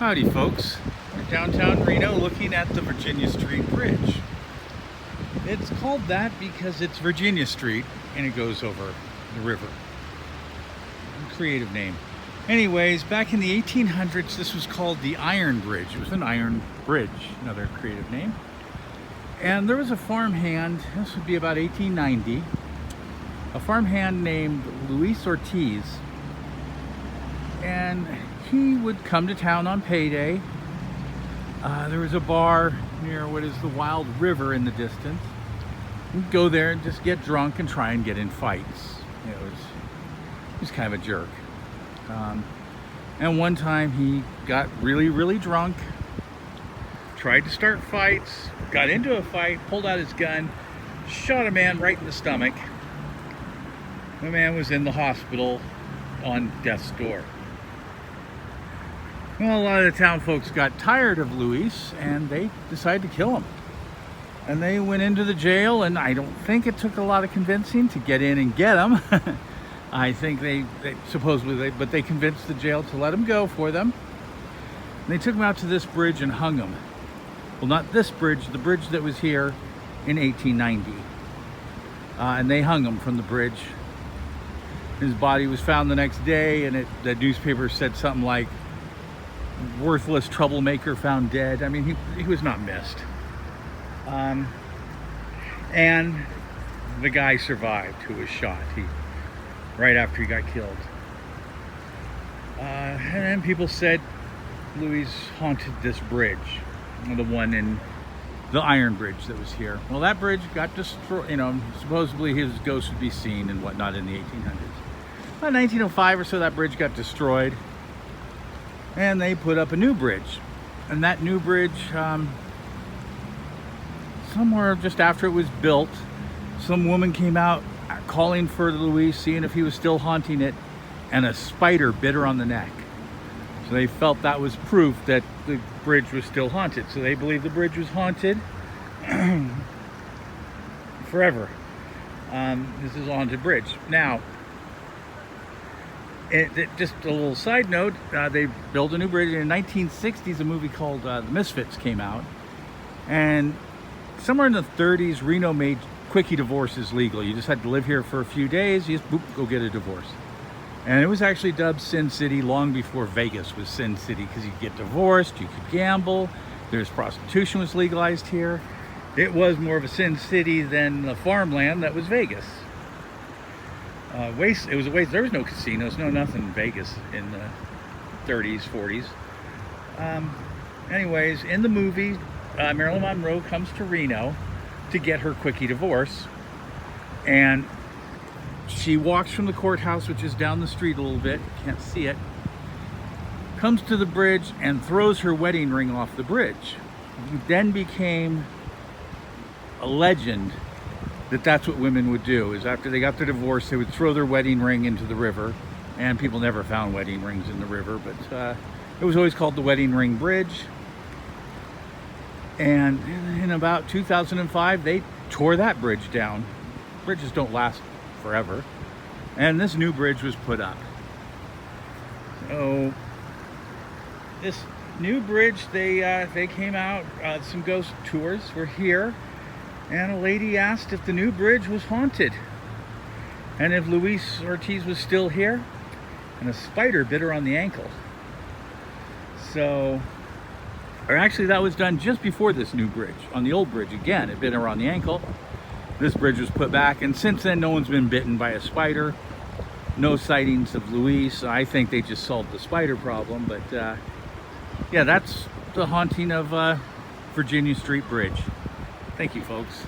Howdy folks, we're downtown Reno looking at the Virginia Street Bridge. It's called that because it's Virginia Street and it goes over the river. Creative name. Anyways, back in the 1800s this was called the Iron Bridge. It was an iron bridge, another creative name. And there was a farmhand, this would be about 1890, a farmhand named Luis Ortiz, and he would come to town on payday. There was a bar near what is the Wild River in the distance. He'd go there and just get drunk and try and get in fights. He was kind of a jerk. And one time he got really drunk, tried to start fights, got into a fight, pulled out his gun, shot a man right in the stomach. The man was in the hospital on death's door. Well, a lot of the town folks got tired of Luis and they decided to kill him. And they went into the jail, and I don't think it took a lot of convincing to get in and get him. I think they convinced the jail to let him go for them. And they took him out to this bridge and hung him. Well, not this bridge, the bridge that was here in 1890. And they hung him from the bridge. His body was found the next day, and the newspaper said something like, "Worthless troublemaker found dead." I mean, he was not missed. And the guy survived who was shot right after he got killed. And then people said Luis haunted this bridge, the one in the Iron Bridge that was here. Well, that bridge got destroyed. Supposedly his ghost would be seen and whatnot in the 1800s. By 1905 or so, that bridge got destroyed, and they put up a new bridge. And that new bridge, somewhere just after it was built, some woman came out calling for Luis, seeing if he was still haunting it, and a spider bit her on the neck. So they felt that was proof that the bridge was still haunted. So they believe the bridge was haunted forever. This is a haunted bridge. Now, just a little side note, they built a new bridge in the 1960s. A movie called The Misfits came out, and somewhere in the 30s Reno made quickie divorces legal. You just had to live here for a few days, you just boop, go get a divorce. And it was actually dubbed Sin City long before Vegas was Sin City, because you could get divorced, you could gamble, there's prostitution was legalized here. It was more of a Sin City than the farmland that was Vegas. It was a waste. There was no casinos, no nothing in Vegas in the 30s, 40s. Anyways, in the movie, Marilyn Monroe comes to Reno to get her quickie divorce, and she walks from the courthouse, which is down the street a little bit, can't see it, comes to the bridge and throws her wedding ring off the bridge. It then became a legend that's what women would do, is after they got their divorce, they would throw their wedding ring into the river, and people never found wedding rings in the river, but it was always called the Wedding Ring Bridge. And in about 2005, they tore that bridge down. Bridges don't last forever. And this new bridge was put up. So this new bridge, they came out, some ghost tours were here, and a lady asked if the new bridge was haunted and if Luis Ortiz was still here, and a spider bit her on the ankle. So, or actually that was done just before this new bridge. On the old bridge, again, it bit her on the ankle. This bridge was put back, and since then no one's been bitten by a spider. No sightings of Luis. I think they just solved the spider problem, but yeah, that's the haunting of Virginia Street Bridge. Thank you, folks.